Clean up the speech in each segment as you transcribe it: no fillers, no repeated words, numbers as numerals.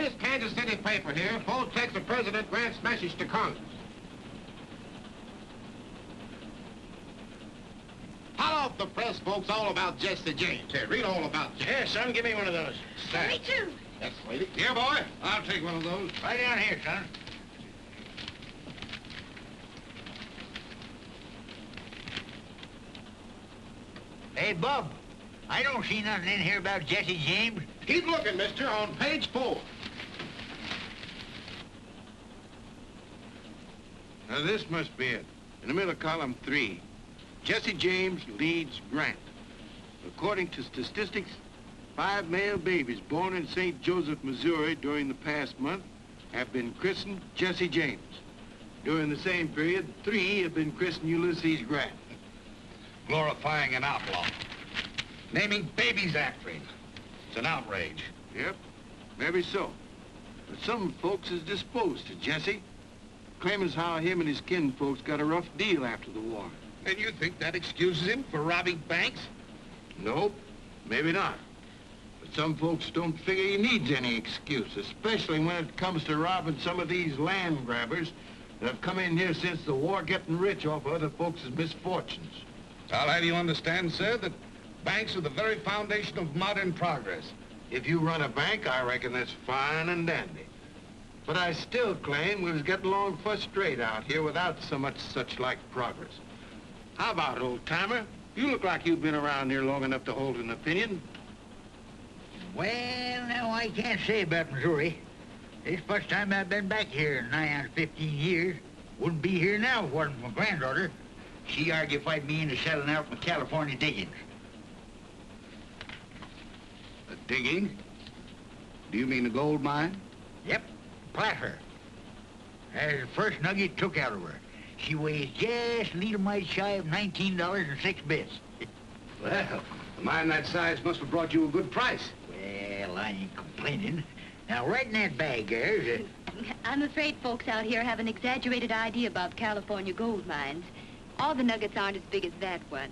Latest Kansas City paper here. Full text of President Grant's message to Congress. Tell off the press folks all about Jesse James. Here, read all about Jesse. Here, son, give me one of those. Me too. Yes, lady. Here, boy. I'll take one of those. Right down here, son. Hey, Bub, I don't see nothing in here about Jesse James. Keep looking, mister, on page 4. Now, this must be it. In the middle of column 3, Jesse James leads Grant. According to statistics, 5 male babies born in St. Joseph, Missouri during the past month have been christened Jesse James. During the same period, 3 have been christened Ulysses Grant. Glorifying an outlaw. Naming babies after him. It's an outrage. Yep, maybe so. But some folks is disposed to Jesse, claiming as how him and his kinfolks got a rough deal after the war. And you think that excuses him for robbing banks? Nope, maybe not. But some folks don't figure he needs any excuse, especially when it comes to robbing some of these land grabbers that have come in here since the war, getting rich off of other folks' misfortunes. I'll have you understand, sir, that banks are the very foundation of modern progress. If you run a bank, I reckon that's fine and dandy. But I still claim we was getting along first rate out here without so much such-like progress. How about it, old-timer? You look like you've been around here long enough to hold an opinion. Well, now, I can't say about Missouri. This first time I've been back here in nigh on 15 years. Wouldn't be here now if it wasn't for my granddaughter. She argufied me into settling out my California diggings. A digging? Do you mean a gold mine? Yep, placer. That's the first nugget took out of her. She weighs just a little mite shy of $19.06. Well, a mine that size must have brought you a good price. Well, I ain't complaining. Now, right in that bag there's I'm afraid folks out here have an exaggerated idea about California gold mines. All the nuggets aren't as big as that one.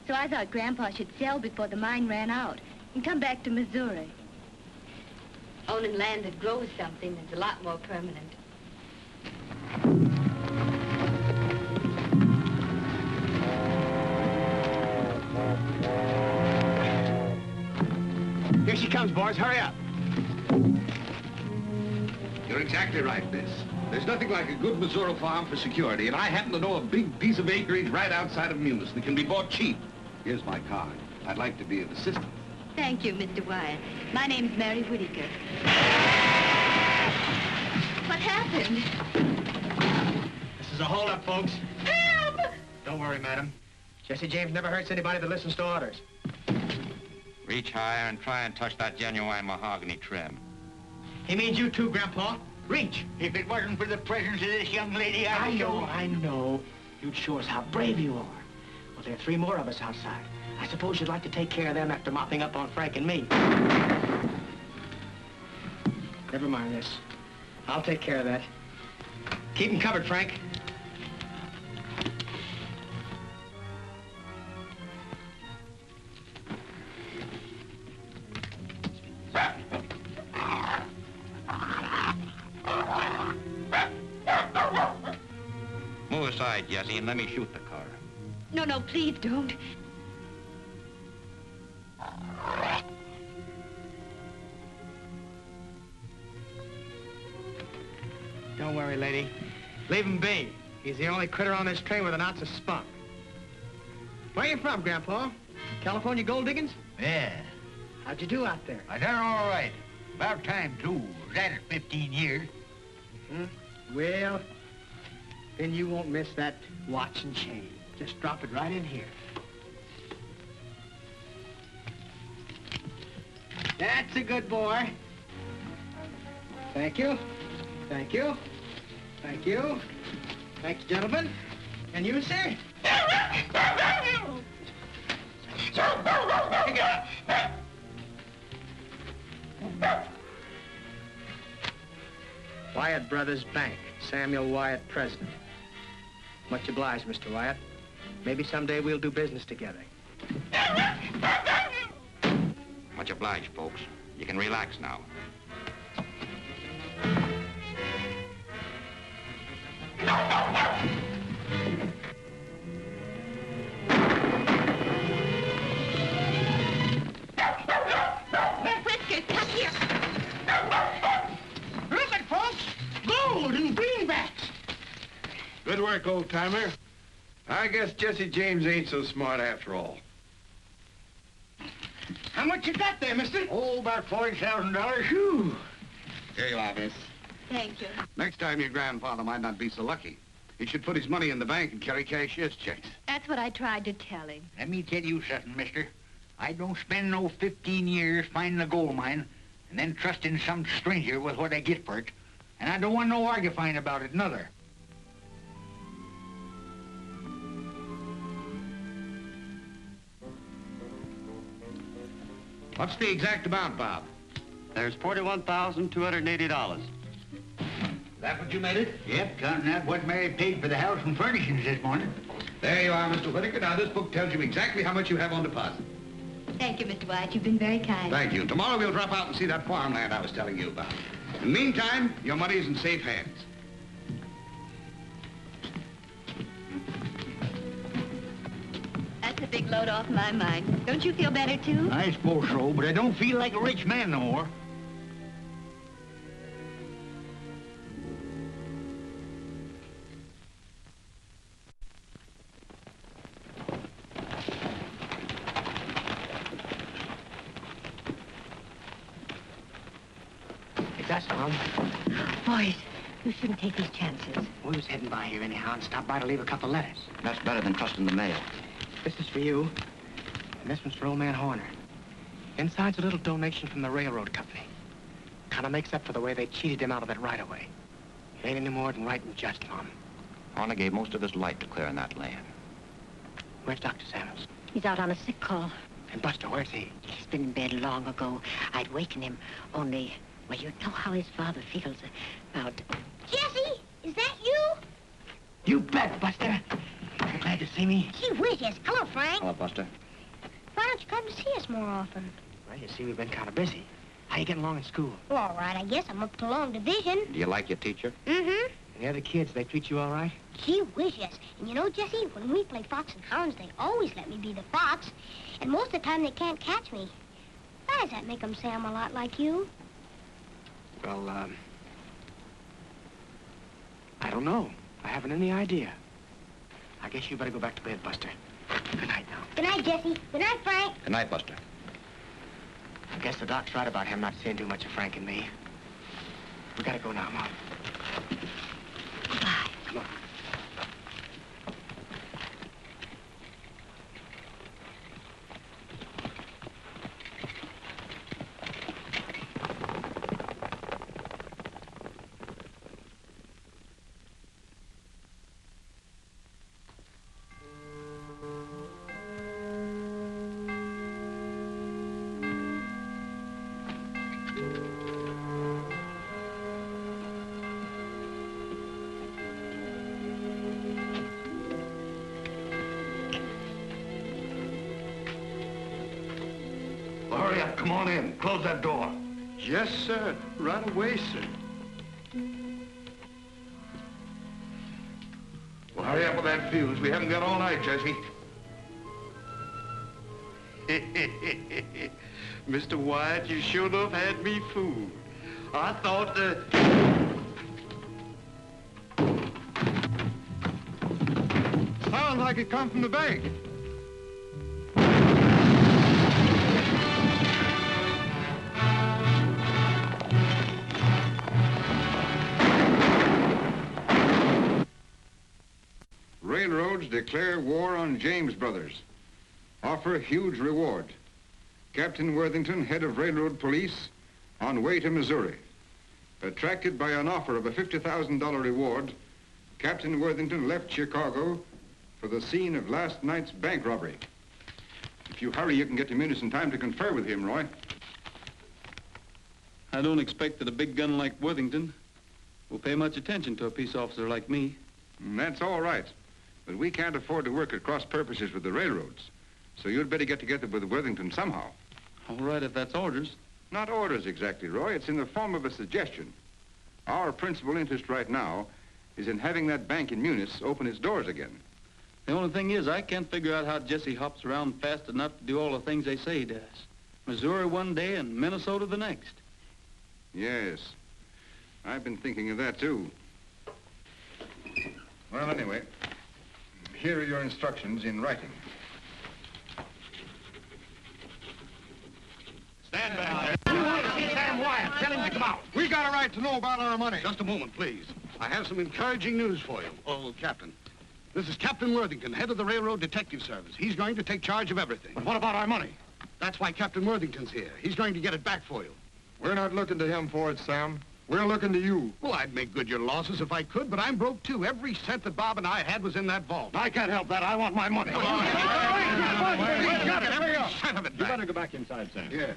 So I thought Grandpa should sell before the mine ran out and come back to Missouri. Owning land that grows something is a lot more permanent. Here she comes, boys. Hurry up. You're exactly right, Miss. There's nothing like a good Missouri farm for security, and I happen to know a big piece of acreage right outside of Munis that can be bought cheap. Here's my card. I'd like to be of assistance. Thank you, Mr. Wyatt. My name's Mary Whittaker. What happened? This is a holdup, folks. Help! Don't worry, madam. Jesse James never hurts anybody that listens to orders. Reach higher and try and touch that genuine mahogany trim. He means you too, Grandpa. Reach. If it wasn't for the presence of this young lady, I know. You'd show us how brave you are. Well, there are 3 more of us outside. I suppose you'd like to take care of them after mopping up on Frank and me. Never mind this. I'll take care of that. Keep them covered, Frank. Move aside, Jesse, and let me shoot the car. No, no, please don't. Don't worry, lady. Leave him be. He's the only critter on this train with an ounce of spunk. Where you from, Grandpa? California gold diggings? Yeah. How'd you do out there? I done all right. About time, too. Was at it 15 years. Well, then you won't miss that watch and chain. Just drop it right in here. That's a good boy. Thank you. Thank you. Thank you. Thank you, gentlemen. And you, sir? Pick it up. Wyatt Brothers Bank. Samuel Wyatt, president. Much obliged, Mr. Wyatt. Maybe someday we'll do business together. Much obliged, folks. You can relax now. Whiskers, come here. Look at folks. Gold and greenbacks. Good work, old-timer. I guess Jesse James ain't so smart after all. How much you got there, mister? Oh, about $40,000. Whew. Here you are, miss. Thank you. Next time your grandfather might not be so lucky. He should put his money in the bank and carry cashier's checks. That's what I tried to tell him. Let me tell you something, mister. I don't spend no 15 years finding a gold mine and then trusting some stranger with what I get for it. And I don't want no argufying about it, neither. What's the exact amount, Bob? There's $41,280. That what you made it? Yep, counting that what Mary paid for the house and furnishings this morning. There you are, Mr. Whittaker. Now, this book tells you exactly how much you have on deposit. Thank you, Mr. Wyatt. You've been very kind. Thank you. Tomorrow we'll drop out and see that farmland I was telling you about. In the meantime, your money's in safe hands. That's a big load off my mind. Don't you feel better, too? I suppose so, but I don't feel like a rich man no more. It's us, Mom. Boys, you shouldn't take these chances. We was heading by here anyhow and stopped by to leave a couple letters. That's better than trusting the mail. This is for you, and this one's for old man Horner. Inside's a little donation from the railroad company. Kind of makes up for the way they cheated him out of it right away. It ain't any more than right and just, Mom. Horner gave most of his life to clearing that land. Where's Dr. Samuels? He's out on a sick call. And Buster, where's he? He's been in bed long ago. I'd waken him, only, well, you know how his father feels about... Jesse, is that you? You bet, Buster. You glad to see me? Gee whiz, yes. Hello, Frank. Hello, Buster. Why don't you come to see us more often? Well, you see, we've been kind of busy. How you getting along in school? Well, all right, I guess I'm up to long division. Do you like your teacher? Mm-hmm. And the other kids, they treat you all right? Gee whiz, yes. And you know, Jesse, when we play fox and hounds, they always let me be the fox. And most of the time, they can't catch me. Why does that make them say I'm a lot like you? Well, I don't know. I haven't any idea. I guess you better go back to bed, Buster. Good night now. Good night, Jesse. Good night, Frank. Good night, Buster. I guess the doc's right about him not seeing too much of Frank and me. We gotta go now, Mom. Goodbye. Come on. Hurry up, come on in. Close that door. Yes, sir. Right away, sir. Well, hurry up with that fuse. We haven't got all night, Jesse. Mr. Wyatt, you sure enough had me fooled. I thought that... Sounds like it come from the bank. Railroads declare war on James Brothers. Offer huge reward. Captain Worthington, head of railroad police, on way to Missouri. Attracted by an offer of a $50,000 reward, Captain Worthington left Chicago for the scene of last night's bank robbery. If you hurry, you can get to Munis in time to confer with him, Roy. I don't expect that a big gun like Worthington will pay much attention to a peace officer like me. That's all right. But we can't afford to work at cross purposes with the railroads. So you'd better get together with Worthington somehow. All right, if that's orders. Not orders exactly, Roy. It's in the form of a suggestion. Our principal interest right now is in having that bank in Munis open its doors again. The only thing is, I can't figure out how Jesse hops around fast enough to do all the things they say he does. Missouri one day and Minnesota the next. Yes. I've been thinking of that, too. Well, anyway, here are your instructions in writing. Stand back there. You want to see Sam Wyatt? Tell him to come out. We got a right to know about our money. Just a moment, please. I have some encouraging news for you. Oh, Captain. This is Captain Worthington, head of the Railroad Detective Service. He's going to take charge of everything. But what about our money? That's why Captain Worthington's here. He's going to get it back for you. We're not looking to him for it, Sam. We're looking to you. Well, I'd make good your losses if I could, but I'm broke, too. Every cent that Bob and I had was in that vault. I can't help that. I want my money. We got it. Every cent of it You back. better go back inside, Sam. Yes.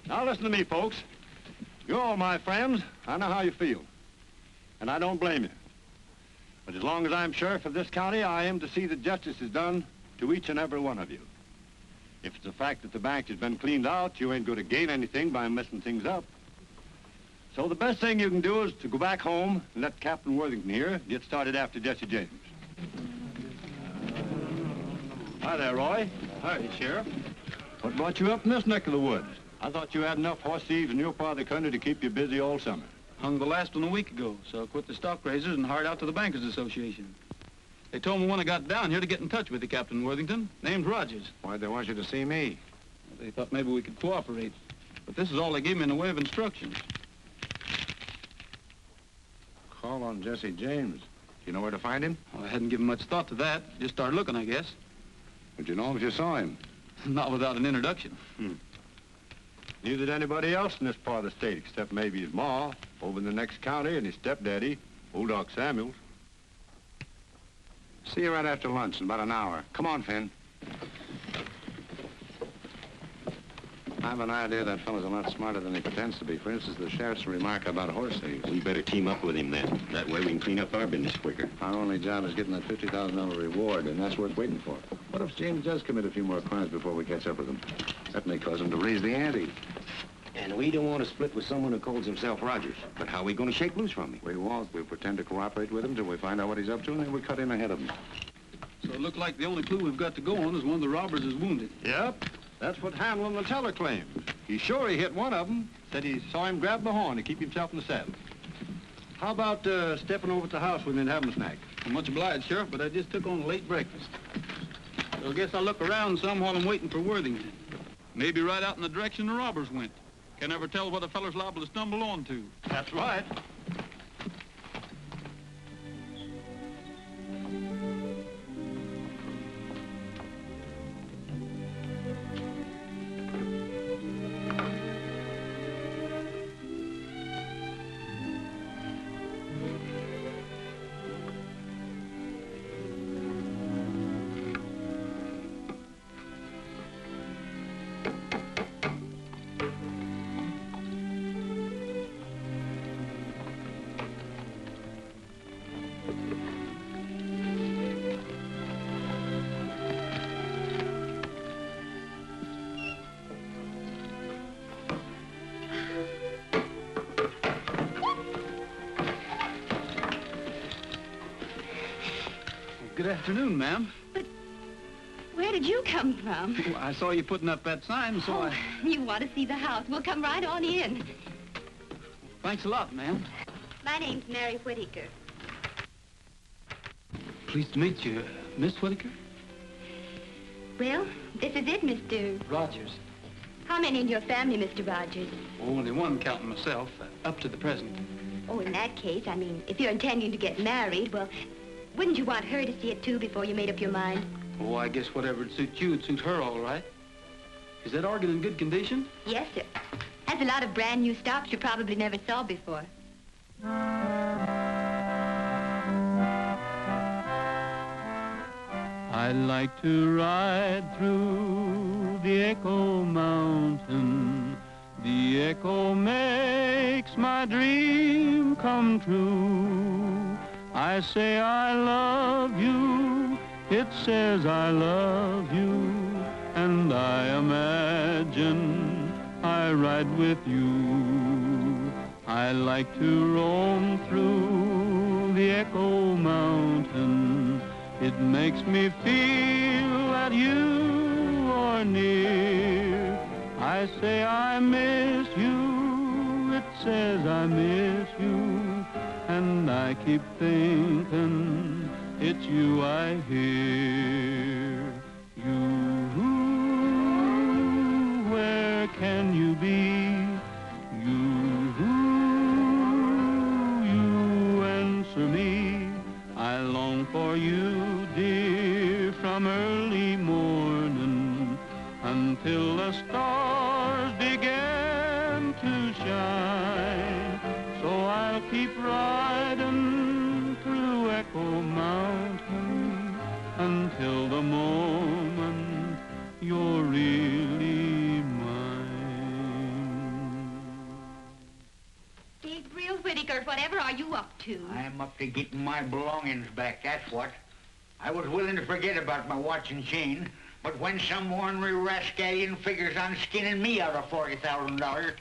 Now listen to me, folks. You're all my friends. I know how you feel. And I don't blame you. But as long as I'm sheriff of this county, I am to see that justice is done to each and every one of you. If it's the fact that the bank has been cleaned out, you ain't going to gain anything by messing things up. So the best thing you can do is to go back home and let Captain Worthington here get started after Jesse James. Hi there, Roy. Hi, Sheriff. What brought you up in this neck of the woods? I thought you had enough horse thieves in your part of the country to keep you busy all summer. Hung the last one a week ago, so I quit the stock raisers and hired out to the Bankers Association. They told me when I got down here to get in touch with you, Captain Worthington. Name's Rogers. Why'd they want you to see me? They thought maybe we could cooperate. But this is all they gave me in the way of instructions. Call on Jesse James. Do you know where to find him? Well, I hadn't given much thought to that. Just started looking, I guess. Would you know him if you saw him? Not without an introduction. Neither did anybody else in this part of the state, except maybe his ma, over in the next county, and his stepdaddy, old Doc Samuels. See you right after lunch in about an hour. Come on, Finn. I have an idea that fellow's a lot smarter than he pretends to be. For instance, the sheriff's remark about horse thieves. We better team up with him then. That way we can clean up our business quicker. Our only job is getting that $50,000 reward, and that's worth waiting for. What if James does commit a few more crimes before we catch up with him? That may cause him to raise the ante. And we don't want to split with someone who calls himself Rogers. But how are we going to shake loose from him? We won't. We'll pretend to cooperate with him till we find out what he's up to, and then we cut in ahead of him. So it looked like the only clue we've got to go on is one of the robbers is wounded. Yep. That's what Hamlin, the teller, claims. He's sure he hit one of them. Said he saw him grab the horn to keep himself in the saddle. How about stepping over to the house with me and having a snack? I'm much obliged, Sheriff, but I just took on a late breakfast. So I guess I'll look around some while I'm waiting for Worthington. Maybe right out in the direction the robbers went. Can never tell what a feller's liable to stumble onto. That's right. Good afternoon, ma'am. But where did you come from? Well, I saw you putting up that sign, so You want to see the house? We'll come right on in. Thanks a lot, ma'am. My name's Mary Whittaker. Pleased to meet you, Miss Whittaker. Well, this is it, Mr. Rogers. How many in your family, Mr. Rogers? Only one, counting myself, up to the present. Oh, in that case, I mean, if you're intending to get married, well, wouldn't you want her to see it, too, before you made up your mind? Oh, I guess whatever would suit you would suit her all right. Is that organ in good condition? Yes, sir. Has a lot of brand new stops you probably never saw before. I like to ride through the Echo Mountain. The echo makes my dream come true. I say I love you, it says I love you, and I imagine I ride with you. I like to roam through the Echo Mountain. It makes me feel that you are near. I say I miss you, it says I miss you, and I keep thinking it's you I hear. You, where can you be? You answer me. I long for you, dear, from early morning until the stars begin to shine. So I'll keep riding through Echo Mountain until the moment you're really mine. Gabriel Whittaker, whatever are you up to? I'm up to getting my belongings back, that's what. I was willing to forget about my watch and chain, but when some ornery rascallion figures on skinning me out of $40,000,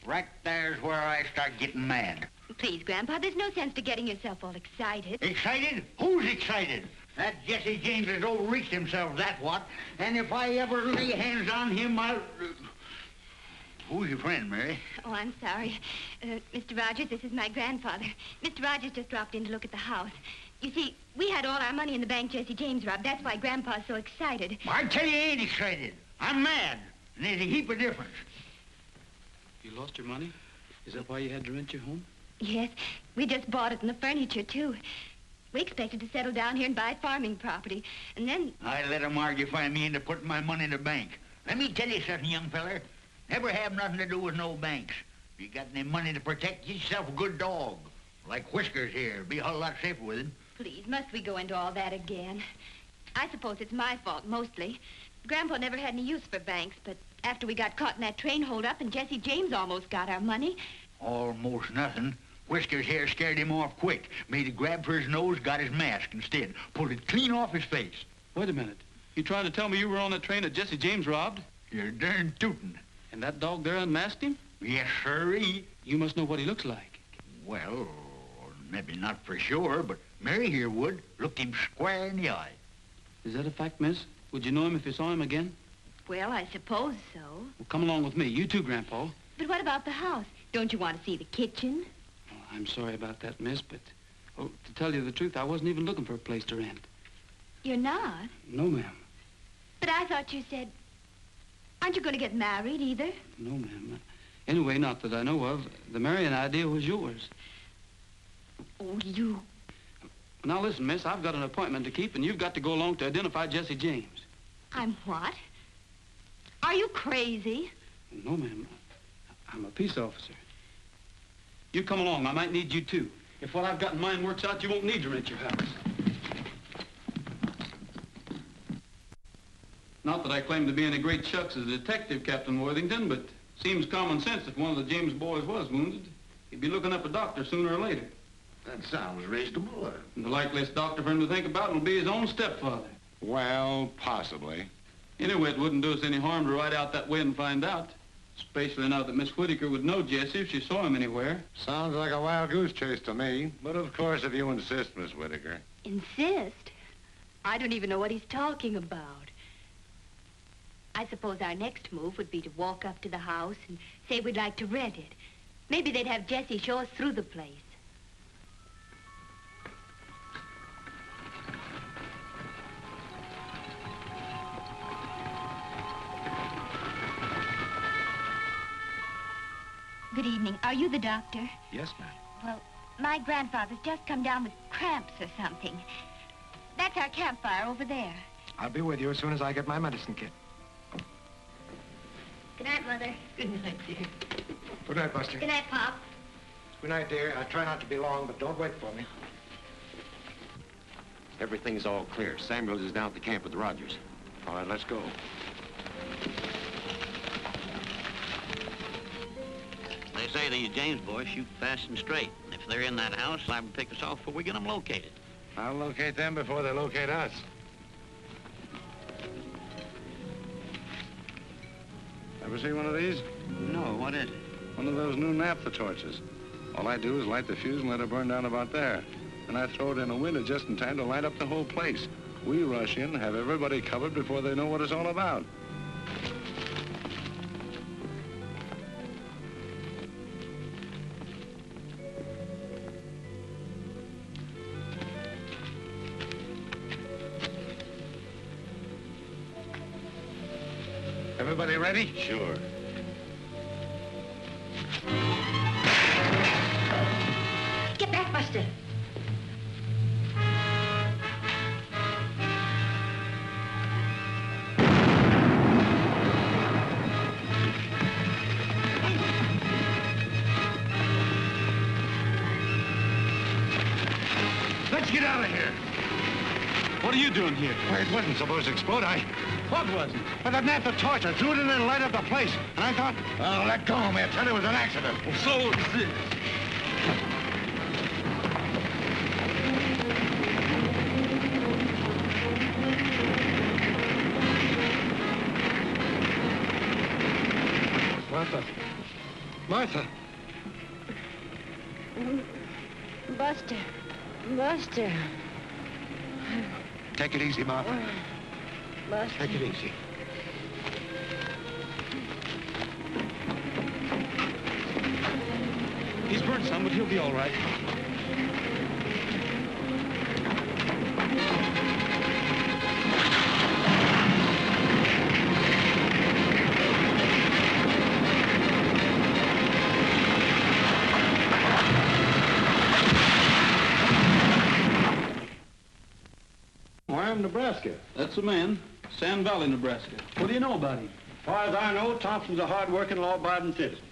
right there's where I start getting mad. Please, Grandpa, there's no sense to getting yourself all excited. Excited? Who's excited? That Jesse James has overreached himself, that's what. And if I ever lay hands on him, I'll... Who's your friend, Mary? Oh, I'm sorry. Mr. Rogers, this is my grandfather. Mr. Rogers just dropped in to look at the house. You see, we had all our money in the bank Jesse James robbed. That's why Grandpa's so excited. I tell you, I ain't excited. I'm mad. And there's a heap of difference. You lost your money? Is that why you had to rent your home? Yes, we just bought it and the furniture, too. We expected to settle down here and buy farming property, and then... I let him argufy me into putting my money in the bank. Let me tell you something, young feller. Never have nothing to do with no banks. If you got any money to protect, get yourself a good dog. Like Whiskers here. Be a whole lot safer with him. Please, must we go into all that again? I suppose it's my fault, mostly. Grandpa never had any use for banks, but after we got caught in that train hold-up and Jesse James almost got our money... Almost nothing. Whiskers here scared him off quick. Made a grab for his nose, got his mask instead. Pulled it clean off his face. Wait a minute. You trying to tell me you were on that train that Jesse James robbed? You're darn tootin'. And that dog there unmasked him? Yes, sirree. You must know what he looks like. Well, maybe not for sure, but Mary here would. Looked him square in the eye. Is that a fact, miss? Would you know him if you saw him again? Well, I suppose so. Well, come along with me. You too, Grandpa. But what about the house? Don't you want to see the kitchen? Oh, I'm sorry about that, miss, but... Oh, to tell you the truth, I wasn't even looking for a place to rent. You're not? No, ma'am. But I thought you said... Aren't you going to get married, either? No, ma'am. Anyway, not that I know of. The marrying idea was yours. Oh, you... Now, listen, miss, I've got an appointment to keep, and you've got to go along to identify Jesse James. I'm what? Are you crazy? No, ma'am. I'm a peace officer. You come along. I might need you, too. If what I've got in mind works out, you won't need to rent your house. Not that I claim to be any great shucks as a detective, Captain Worthington, but seems common sense if one of the James boys was wounded. He'd be looking up a doctor sooner or later. That sounds reasonable. And the likeliest doctor for him to think about will be his own stepfather. Well, possibly. Anyway, it wouldn't do us any harm to ride out that way and find out. Especially now that Miss Whittaker would know Jesse if she saw him anywhere. Sounds like a wild goose chase to me. But of course, if you insist, Miss Whittaker. Insist? I don't even know what he's talking about. I suppose our next move would be to walk up to the house and say we'd like to rent it. Maybe they'd have Jesse show us through the place. Good evening. Are you the doctor? Yes, ma'am. Well, my grandfather's just come down with cramps or something. That's our campfire over there. I'll be with you as soon as I get my medicine kit. Good night, Mother. Good night, dear. Good night, Buster. Good night, Pop. Good night, dear. I'll try not to be long, but don't wait for me. Everything's all clear. Samuels is down at the camp with the Rogers. All right, let's go. They say these James boys shoot fast and straight. And if they're in that house, liable to pick us off before we get them located. I'll locate them before they locate us. Ever see one of these? No, what is it? One of those new naphtha torches. All I do is light the fuse and let it burn down about there. And I throw it in a window just in time to light up the whole place. We rush in, have everybody covered before they know what it's all about. Everybody ready? Sure. Get back, Buster. Let's get out of here. What are you doing here? Well, it wasn't supposed to explode. What wasn't? Well, that naphtha torch, I threw it in there and light up the place. And I thought, oh, let go of me. I tell you, it was an accident. Well, so it's this. Martha. Martha. Buster. Buster. Take it easy, Martha. Buster. Take it easy. He's burned some, but he'll be all right. Nebraska. That's the man. Sand Valley, Nebraska. What do you know about him? As far as I know, Thompson's a hard-working, law-abiding citizen.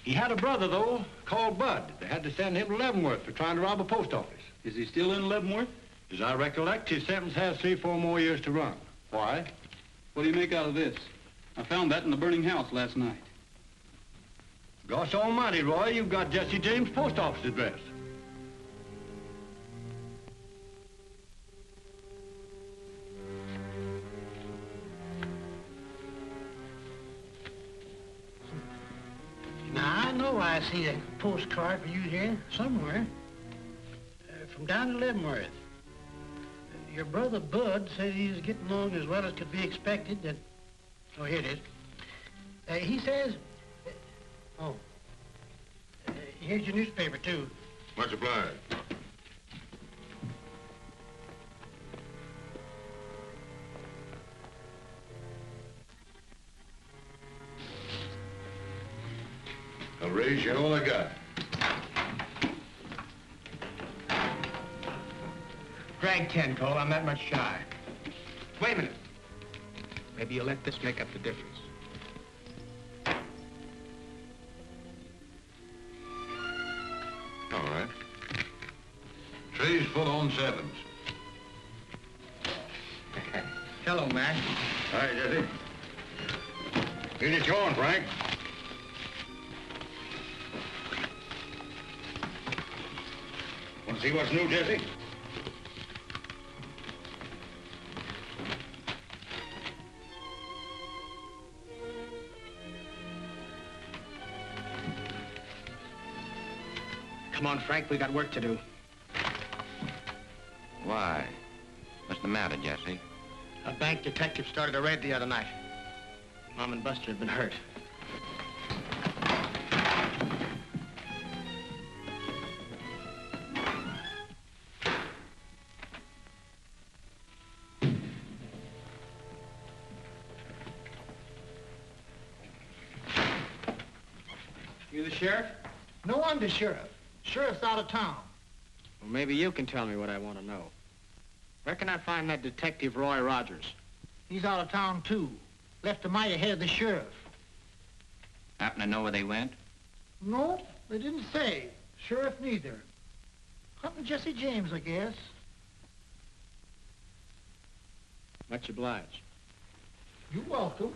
He had a brother, though, called Bud. They had to send him to Leavenworth for trying to rob a post office. Is he still in Leavenworth? As I recollect, his sentence has 3-4 more years to run. Why? What do you make out of this? I found that in the burning house last night. Gosh almighty, Roy, you've got Jesse James' post office address. Now, I know I see a postcard for you here somewhere. From down in Leavenworth. Your brother Bud said he's getting along as well as could be expected. That, oh, here it is. He says... here's your newspaper, too. Much obliged. I'll raise you all I got. Drag 10, Cole. I'm that much shy. Wait a minute. Maybe you'll let this make up the difference. All right. Tray's full on 7s. Hello, Mac. Hi, Jesse. Here's your corn, Frank. Want to see what's new, Jesse? Come on, Frank. We got work to do. Why? What's the matter, Jesse? A bank detective started a raid the other night. Mom and Buster had been hurt. You the sheriff? No, I'm the sheriff. Sheriff's out of town. Well, maybe you can tell me what I want to know. Where can I find that detective, Roy Rogers? He's out of town, too. Left a mile ahead of the sheriff. Happen to know where they went? No, they didn't say. Sheriff neither. Hunting Jesse James, I guess. Much obliged. You're welcome.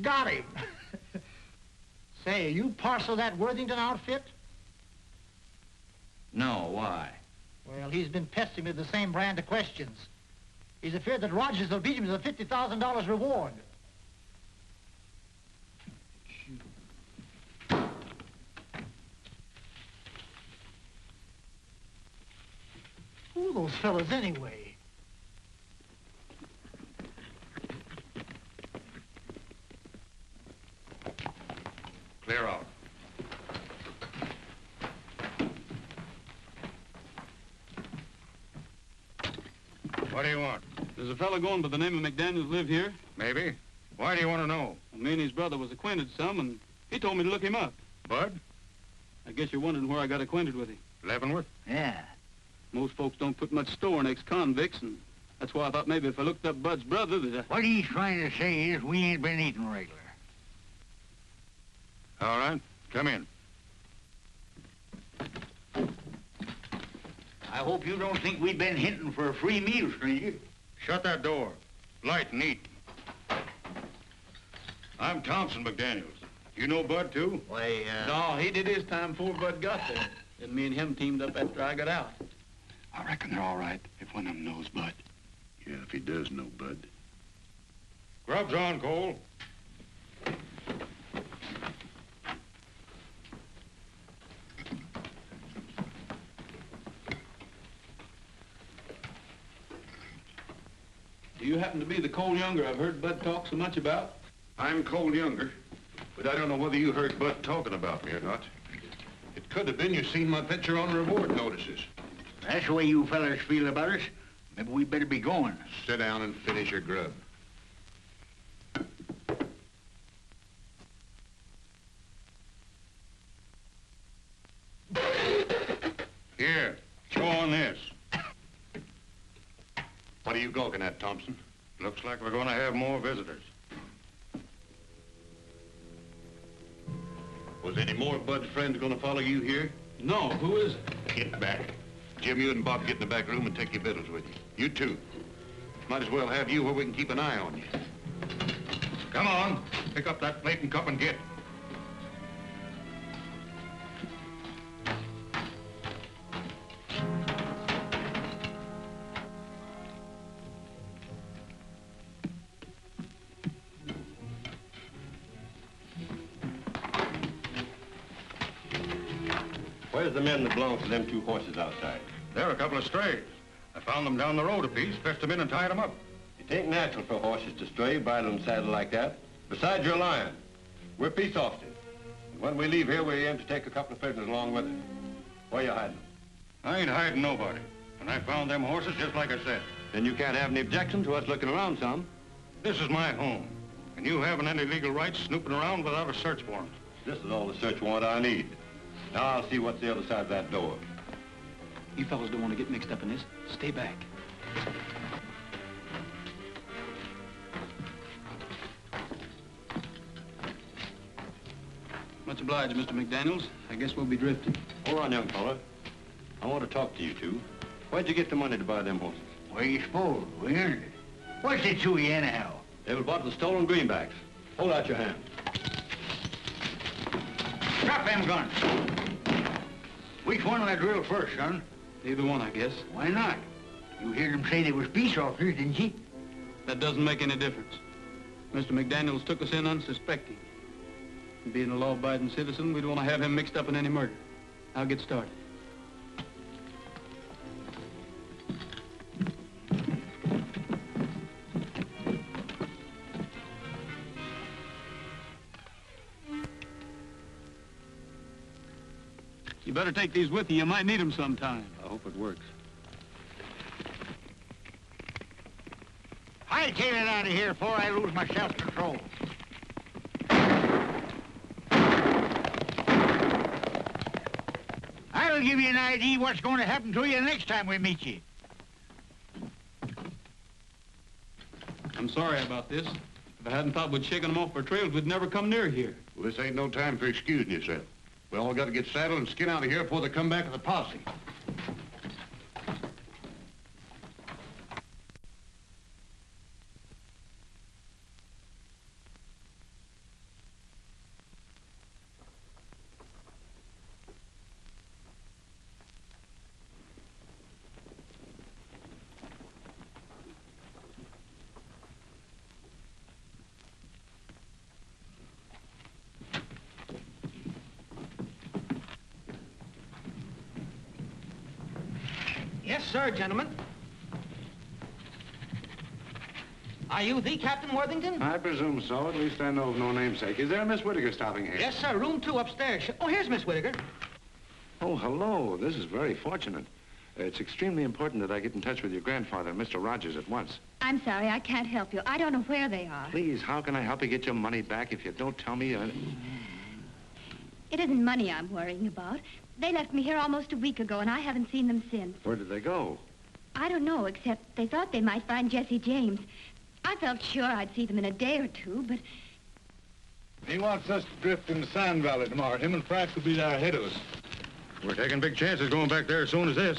Got him. Say, you parcel that Worthington outfit? No, why? Well, he's been pestering me with the same brand of questions. He's afraid that Rogers will beat him to the $50,000 reward. Who are those fellas anyway? Clear out. What do you want? Does a fellow going by the name of McDaniels live here? Maybe. Why do you want to know? Well, me and his brother was acquainted some, and he told me to look him up. Bud? I guess you're wondering where I got acquainted with him. Leavenworth? Yeah. Most folks don't put much store in ex-convicts, and that's why I thought maybe if I looked up Bud's brother that What he's trying to say is we ain't been eating regular. All right. Come in. I hope you don't think we've been hinting for a free meal, stranger. Shut that door. Light and eat. I'm Thompson McDaniels. You know Bud, too? Why, No, he did his time before Bud got there. Then me and him teamed up after I got out. I reckon they're all right if one of them knows Bud. Yeah, if he does know Bud. Grub's on, Cole. Do you happen to be the Cole Younger I've heard Bud talk so much about? I'm Cole Younger, but I don't know whether you heard Bud talking about me or not. It could have been you seen my picture on reward notices. That's the way you fellas feel about us. Maybe we better be going. Sit down and finish your grub. Here, chew on this. What are you gawking at, Thompson? Looks like we're going to have more visitors. Was any more of Bud's friends going to follow you here? No, who is it? Get back. Jim, you and Bob get in the back room and take your victuals with you. You too. Might as well have you where we can keep an eye on you. Come on, pick up that plate and cup and get. Where's the men that belong to them two horses outside? They're a couple of strays. I found them down the road a piece, fetched them in and tied them up. It ain't natural for horses to stray, bridle and saddle like that. Besides, you're lying. We're peace officers. And when we leave here, we aim to take a couple of prisoners along with us. Where you hiding them? I ain't hiding nobody. And I found them horses just like I said. Then you can't have any objection to us looking around some. This is my home. And you haven't any legal rights snooping around without a search warrant. This is all the search warrant I need. Now I'll see what's the other side of that door. You fellas don't want to get mixed up in this. Stay back. Much obliged, Mr. McDaniels. I guess we'll be drifting. Hold on, young fella. I want to talk to you two. Where'd you get the money to buy them horses? Where you supposed? We earned it. What's it to you anyhow? They were bought with stolen greenbacks. Hold out your hand. Drop them guns. Which one will I drill first, son? Either one, I guess. Why not? You heard them say they was peace officers, didn't you? That doesn't make any difference. Mr. McDaniels took us in unsuspecting. Being a law-abiding citizen, we don't want to have him mixed up in any murder. I'll get started. You better take these with you. You might need them sometime. I hope it works. Hightail it out of here before I lose my self-control. I'll give you an idea what's going to happen to you the next time we meet you. I'm sorry about this. If I hadn't thought we'd shaken them off our trails, we'd never come near here. Well, this ain't no time for excusing yourself. We all got to get saddled and skin out of here before they come back with the posse. sir, gentlemen. Are you the Captain Worthington? I presume so. At least I know of no namesake. Is there a Miss Whittaker stopping here? Yes, sir. Room 2 upstairs. Oh, here's Miss Whittaker. Oh, hello. This is very fortunate. It's extremely important that I get in touch with your grandfather, Mr. Rogers, at once. I'm sorry, I can't help you. I don't know where they are. Please, how can I help you get your money back if you don't tell me? It isn't money I'm worrying about. They left me here almost a week ago, and I haven't seen them since. Where did they go? I don't know, except they thought they might find Jesse James. I felt sure I'd see them in a day or two, but... He wants us to drift in the Sand Valley tomorrow. Him and Frank will be there ahead of us. We're taking big chances going back there as soon as this.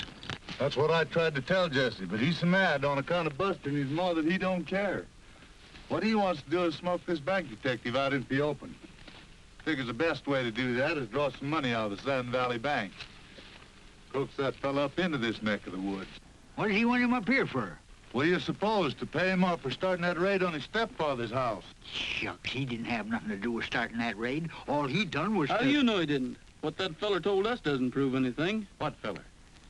That's what I tried to tell Jesse, but he's so mad on account of busting his mother that he don't care. What he wants to do is smoke this bank detective out into the open. Figures the best way to do that is draw some money out of the Sand Valley Bank. Coax that fella up into this neck of the woods. What does he want him up here for? What do you suppose? To pay him off for starting that raid on his stepfather's house. Shucks, he didn't have nothing to do with starting that raid. All he done was How do you know he didn't? What that feller told us doesn't prove anything. What feller?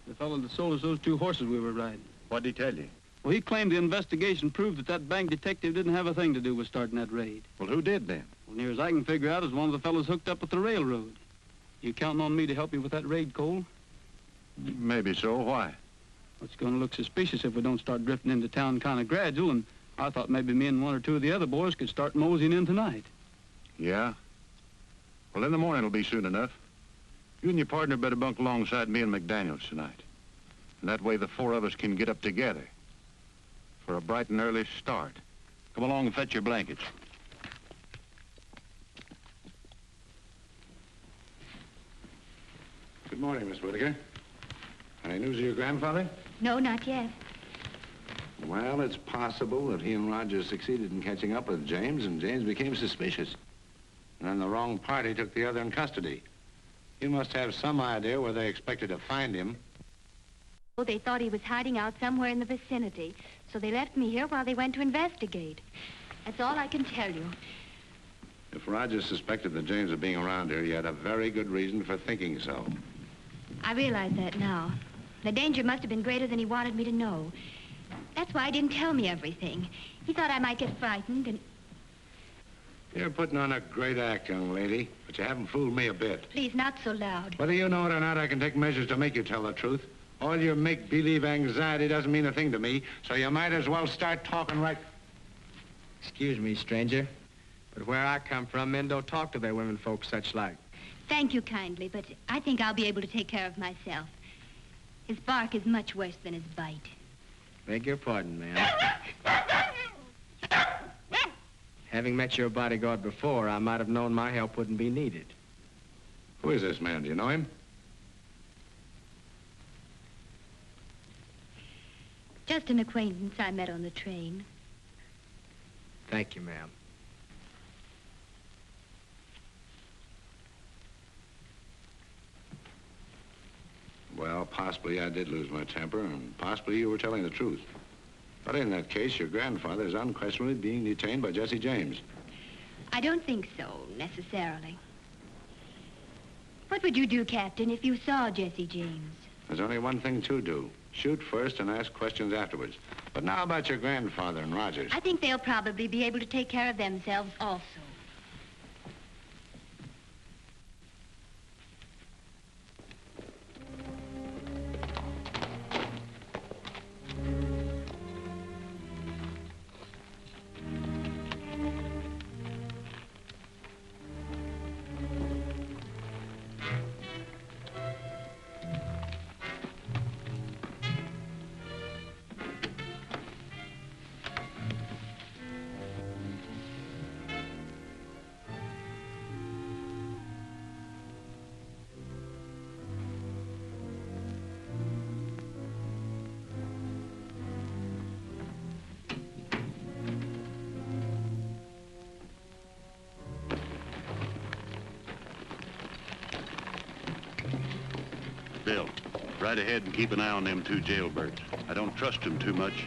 The fellow that sold us those 2 horses we were riding. What'd he tell you? Well, he claimed the investigation proved that that bank detective didn't have a thing to do with starting that raid. Well, who did then? Well, near as I can figure out is one of the fellows hooked up with the railroad. You counting on me to help you with that raid, Cole? Maybe so. Why? It's going to look suspicious if we don't start drifting into town kind of gradual, and I thought maybe me and 1 or 2 of the other boys could start moseying in tonight. Yeah? Well, in the morning it'll be soon enough. You and your partner better bunk alongside me and McDaniels tonight. And that way the 4 of us can get up together for a bright and early start. Come along and fetch your blankets. Good morning, Miss Whittaker. Any news of your grandfather? No, not yet. Well, it's possible that he and Rogers succeeded in catching up with James, and James became suspicious. And then the wrong party took the other in custody. You must have some idea where they expected to find him. Oh, they thought he was hiding out somewhere in the vicinity, so they left me here while they went to investigate. That's all I can tell you. If Rogers suspected that James was being around here, he had a very good reason for thinking so. I realize that now. The danger must have been greater than he wanted me to know. That's why he didn't tell me everything. He thought I might get frightened and... You're putting on a great act, young lady, but you haven't fooled me a bit. Please, not so loud. Whether you know it or not, I can take measures to make you tell the truth. All your make-believe anxiety doesn't mean a thing to me, so you might as well start talking right... Excuse me, stranger, but where I come from, men don't talk to their women folks such like. Thank you kindly, but I think I'll be able to take care of myself. His bark is much worse than his bite. Beg your pardon, ma'am. Having met your bodyguard before, I might have known my help wouldn't be needed. Who is this man? Do you know him? Just an acquaintance I met on the train. Thank you, ma'am. Well, possibly I did lose my temper, and possibly you were telling the truth. But in that case, your grandfather is unquestionably being detained by Jesse James. I don't think so, necessarily. What would you do, Captain, if you saw Jesse James? There's only one thing to do. Shoot first and ask questions afterwards. But now about your grandfather and Rogers. I think they'll probably be able to take care of themselves also. Bill, right ahead and keep an eye on them 2 jailbirds. I don't trust them too much.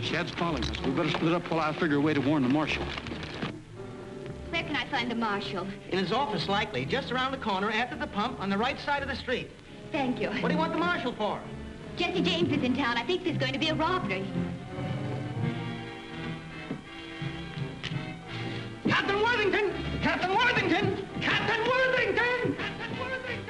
Shad's following us. We better split up while I figure a way to warn the marshal. Where can I find find the marshal? In his office, likely. Just around the corner, after the pump, on the right side of the street. Thank you. What do you want the marshal for? Jesse James is in town. I think there's going to be a robbery. Captain Worthington! Captain Worthington! Captain Worthington! Captain Worthington!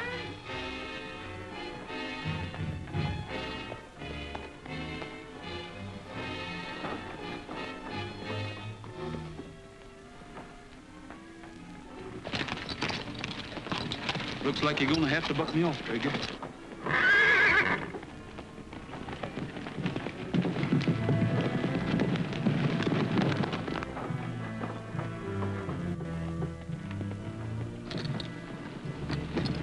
Looks like you're gonna have to buck me off, Trigger.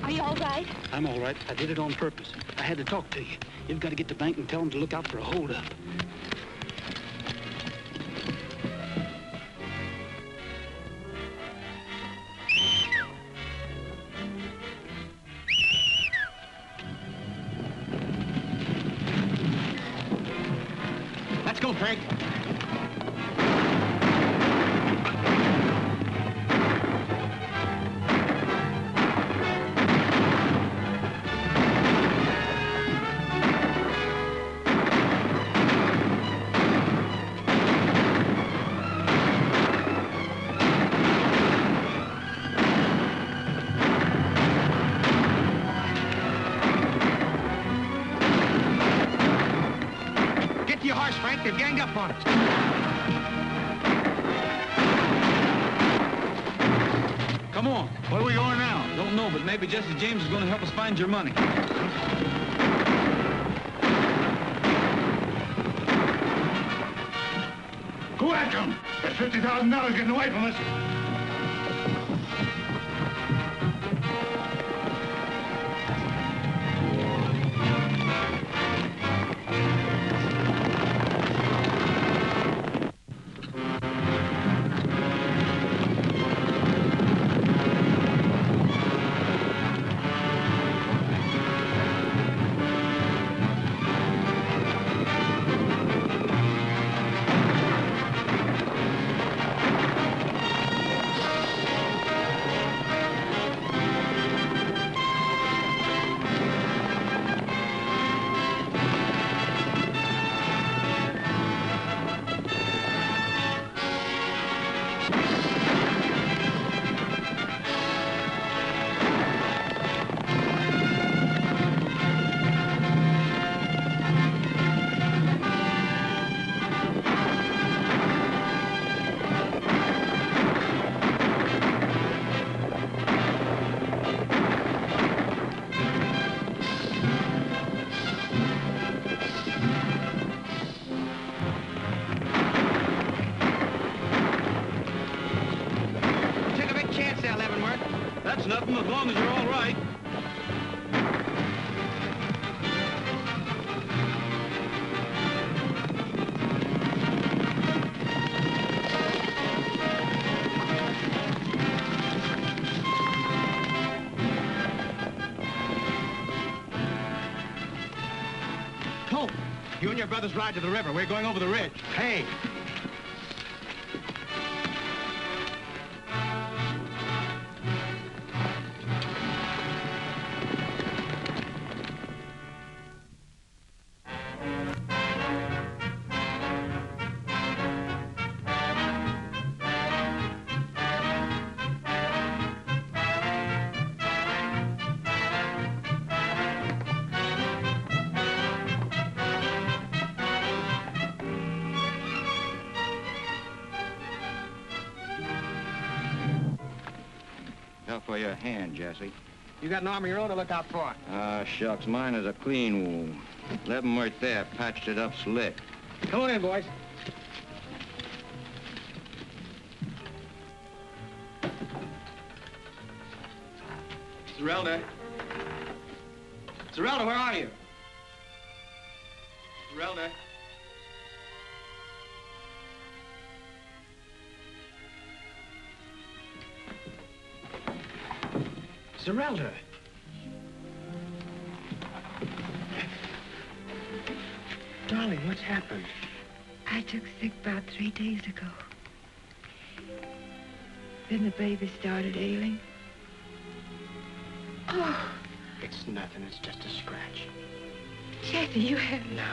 Are you all right? I'm all right. I did it on purpose. I had to talk to you. You've got to get to the bank and tell them to look out for a holdup. Let's go, Frank. Get to your horse, Frank. They've ganged up on us. Come on. Where are we going now? Don't know, but maybe Jesse James is going to help us find your money. Go after him. There's $50,000 getting away from us. That's nothing as long as you're all right. Colt, you and your brothers ride to the river. We're going over the ridge. Hey. Fell for your hand, Jesse. You got an arm of your own to look out for. Ah, shucks, mine is a clean wound. Leavenworth there patched it up slick. Come on in, boys. Zerelda. Zerelda, where are you? Zerelda. Zerelda. Darling, what's happened? I took sick about 3 days ago. Then the baby started ailing. Oh. It's nothing. It's just a scratch. Jesse, you haven't... No.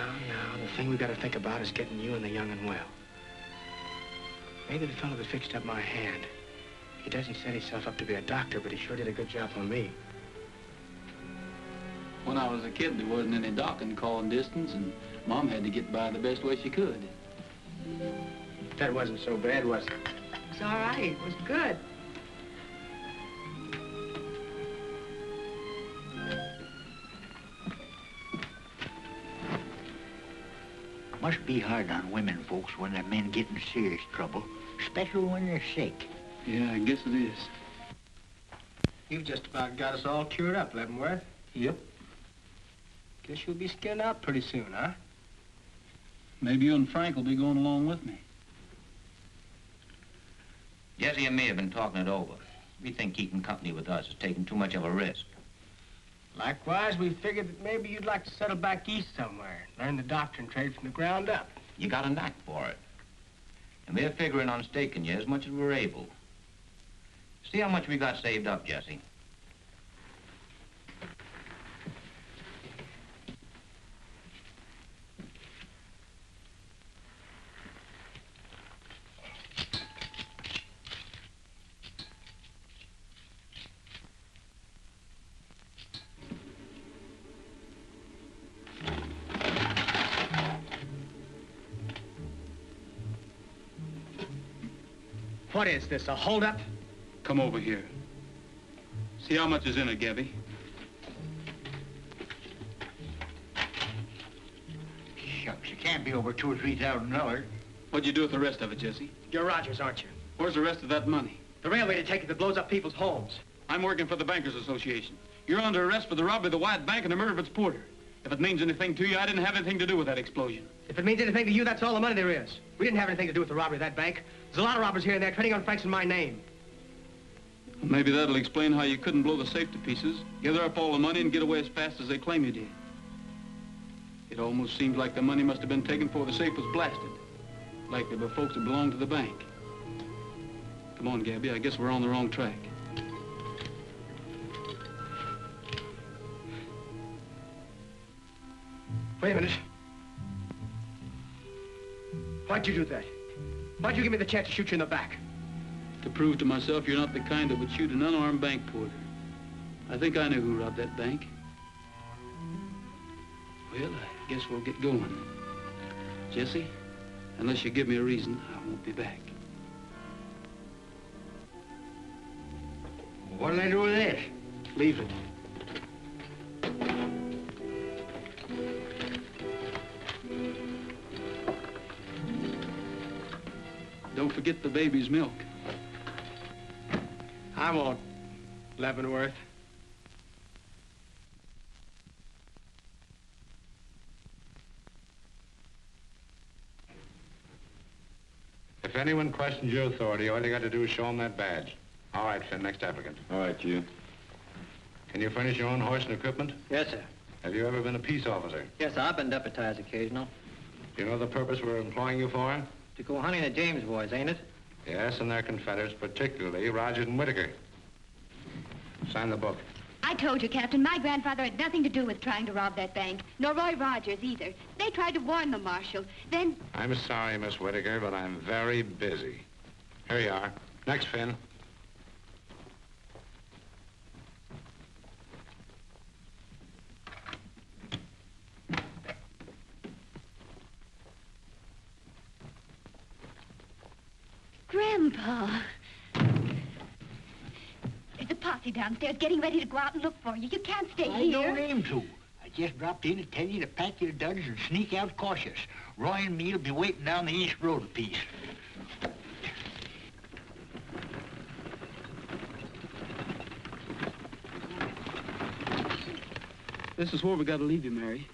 The thing we got to think about is getting you and the young and well. Maybe the fellow that fixed up my hand. He doesn't set himself up to be a doctor, but he sure did a good job on me. When I was a kid, there wasn't any docking calling distance, and Mom had to get by the best way she could. That wasn't so bad, was it? It's all right. It was good. Must be hard on women folks when their men get in serious trouble, especially when they're sick. Yeah, I guess it is. You've just about got us all cured up, Leavenworth. Yep. Guess you'll be skinned out pretty soon, huh? Maybe you and Frank will be going along with me. Jesse and me have been talking it over. We think keeping company with us is taking too much of a risk. Likewise, we figured that maybe you'd like to settle back east somewhere, learn the doctoring trade from the ground up. You got a knack for it. And we're figuring on staking you as much as we're able. See how much we got saved up, Jesse. What is this, a holdup? Come over here. See how much is in it, Gabby. Shucks, it can't be over $2,000 or $3,000. What'd you do with the rest of it, Jesse? You're Rogers, aren't you? Where's the rest of that money? The railway detective that blows up people's homes. I'm working for the Bankers Association. You're under arrest for the robbery of the Wyatt Bank and the murder of its porter. If it means anything to you, I didn't have anything to do with that explosion. If it means anything to you, that's all the money there is. We didn't have anything to do with the robbery of that bank. There's a lot of robbers here and there trading on Frank's in my name. Well, maybe that'll explain how you couldn't blow the safe to pieces, gather up all the money, and get away as fast as they claim you did. It almost seems like the money must have been taken before the safe was blasted. Like there were folks that belonged to the bank. Come on, Gabby, I guess we're on the wrong track. Wait a minute. Why'd you do that? Why'd you give me the chance to shoot you in the back? To prove to myself you're not the kind that would shoot an unarmed bank porter. I think I know who robbed that bank. Well, I guess we'll get going. Jesse, unless you give me a reason, I won't be back. What'll I do with this? Leave it. Don't forget the baby's milk. I won't, Leavenworth. If anyone questions your authority, all you got to do is show them that badge. All right, Finn, next applicant. All right, you. Can you furnish your own horse and equipment? Yes, sir. Have you ever been a peace officer? Yes, sir. I've been deputized occasional. Do you know the purpose we're employing you for? To go hunting the James boys, ain't it? Yes, and their confederates, particularly Rogers and Whittaker. Sign the book. I told you, Captain, my grandfather had nothing to do with trying to rob that bank, nor Roy Rogers either. They tried to warn the marshal. Then... I'm sorry, Miss Whittaker, but I'm very busy. Here you are. Next, Finn. Grandpa. There's a posse downstairs getting ready to go out and look for you. You can't stay I here. don't aim to. I just dropped in to tell you to pack your duds and sneak out cautious. Roy and me'll be waiting down the east road a piece. This is where we got to leave you, Mary.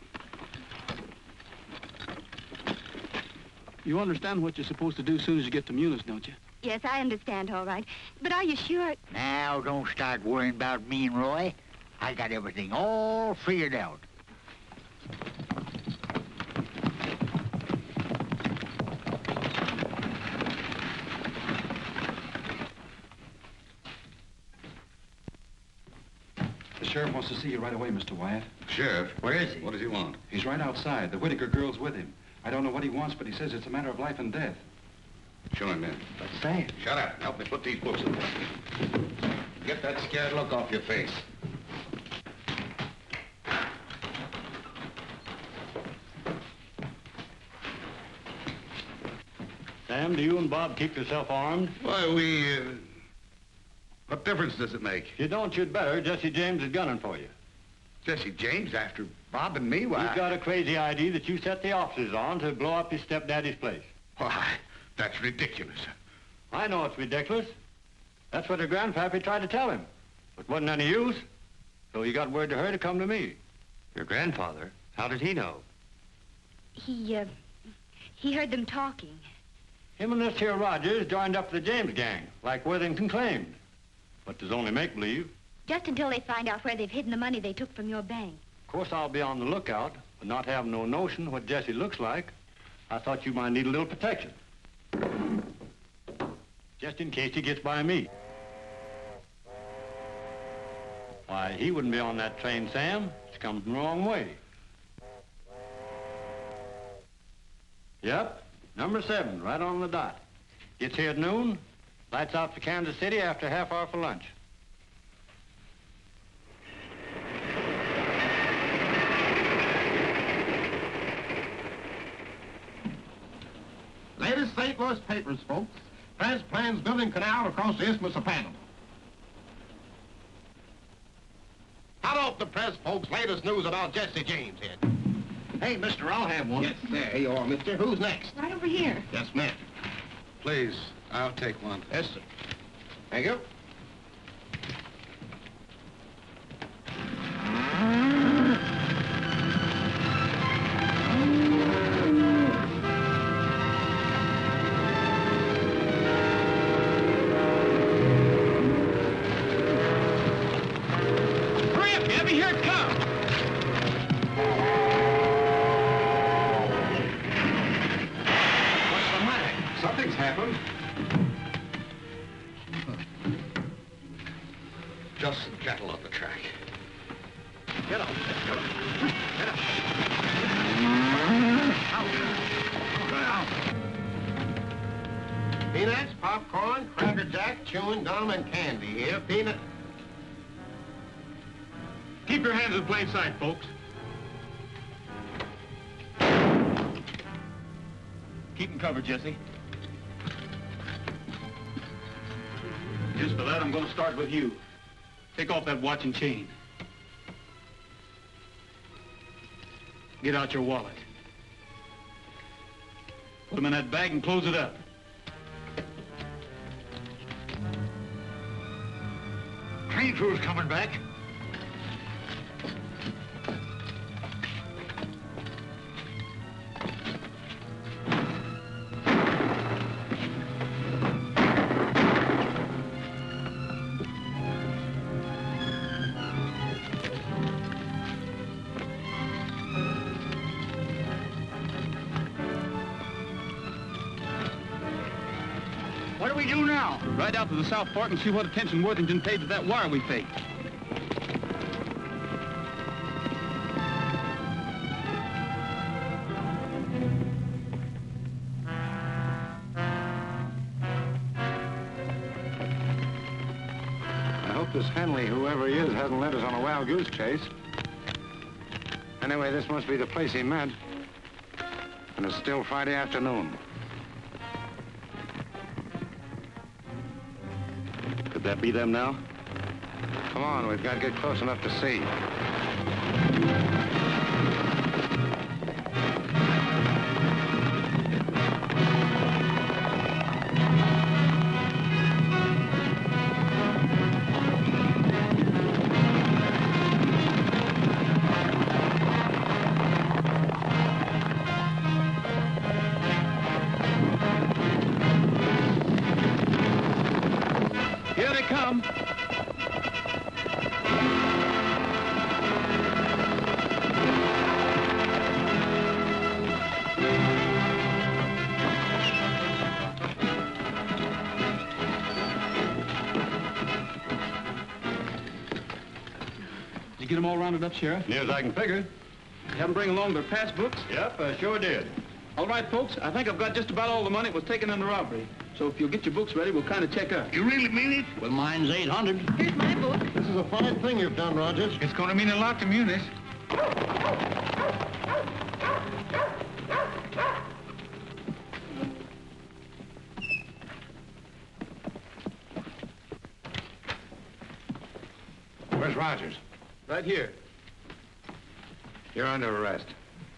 You understand what you're supposed to do as soon as you get to Munis, don't you? Yes, I understand, all right. But are you sure? Now, don't start worrying about me and Roy. I got everything all figured out. sheriff wants to see you right away, Mr. Wyatt. Sheriff? Where is he? What does he want? He's right outside. The Whittaker girl's with him. I don't know what he wants, but he says it's a matter of life and death. Show him in. But Sam. Shut up. Help me put these books in. Get that scared look off your face. Sam, do you and Bob keep yourself armed? Why, what difference does it make? If you don't, you'd better. Jesse James is gunning for you. Jesse James after Bob and me? Why? He's got a crazy idea that you set the officers on to blow up his stepdaddy's place. Why, that's ridiculous. I know it's ridiculous. That's what her grandpappy tried to tell him. But wasn't any use. So he got word to her to come to me. Your grandfather? How did he know? He heard them talking. Him and this here Rogers joined up with the James gang, like Worthington claimed. But there's only make-believe. Just until they find out where they've hidden the money they took from your bank. Of course, I'll be on the lookout, but not having no notion what Jesse looks like, I thought you might need a little protection. Just in case he gets by me. Why, he wouldn't be on that train, Sam. It's come from the wrong way. Yep, number 7, right on the dot. Gets here at noon, lights out for Kansas City after a half hour for lunch. Latest St. Louis papers, folks. Press plans building canal across the Isthmus of Panama. Hot off the press, folks. Latest news about Jesse James here. Hey, mister, I'll have one. Yes, there you are, mister. Who's next? Right over here. Yes, ma'am. Please, I'll take one. Yes, sir. Thank you. Hurry up, Gabby. Here it comes. What's the matter? Something's happened. Just some cattle on the track. Get up. Get up. Get up. Out. Peanuts, popcorn, Cracker Jack, chewing gum, and candy here. Peanut. Keep your hands in plain sight, folks. Keep them covered, Jesse. Just for that, I'm going to start with you. Take off that watch and chain. Get out your wallet. Put them in that bag and close it up. Train crew's coming back. What do we do now? Ride out to the South Fork and see what attention Worthington paid to that wire we faked. I hope this Henley, whoever he is, hasn't led us on a wild goose chase. Anyway, this must be the place he meant. And it's still Friday afternoon. Could that be them now? Come on, we've got to get close enough to see. Here they come. get them all rounded up, Sheriff? Near as I can figure. Have them bring along their pass books? Yep, I sure did. All right, folks. I think I've got just about all the money that was taken in the robbery. So if you'll get your books ready, we'll kind of check up. You really mean it? Well, mine's 800. Here's my book. This is a fine thing you've done, Rogers. It's going to mean a lot to Muniz. Where's Rogers? Right here. You're under arrest.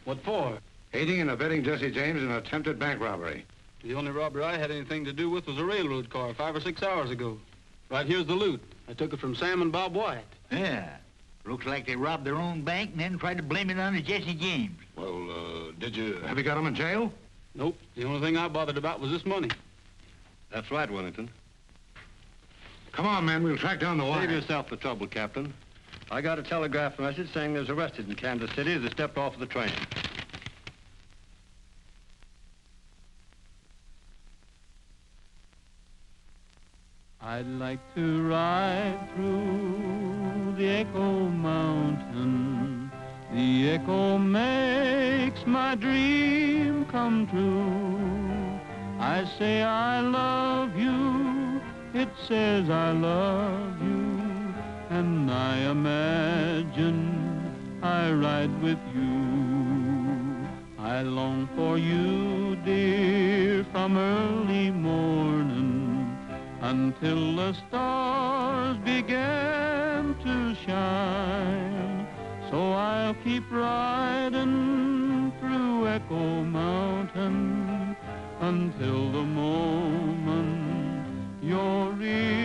What for? Aiding and abetting Jesse James in an attempted bank robbery. The only robbery I had anything to do with was a railroad car 5 or 6 hours ago. Right here's the loot. I took it from Sam and Bob Wyatt. Yeah. Looks like they robbed their own bank and then tried to blame it on Jesse James. Well, have you got him in jail? Nope. The only thing I bothered about was this money. That's right, Wellington. Come on, men. We'll track down the wire. Save yourself the trouble, Captain. I got a telegraph message saying there's arrested in Kansas City as they stepped off of the train. I'd like to ride through the Echo Mountain. The echo makes my dream come true. I say I love you, it says I love you, and I imagine I ride with you. I long for you, dear, from early morning until the stars began to shine. So I'll keep riding through Echo Mountain until the moment you're in.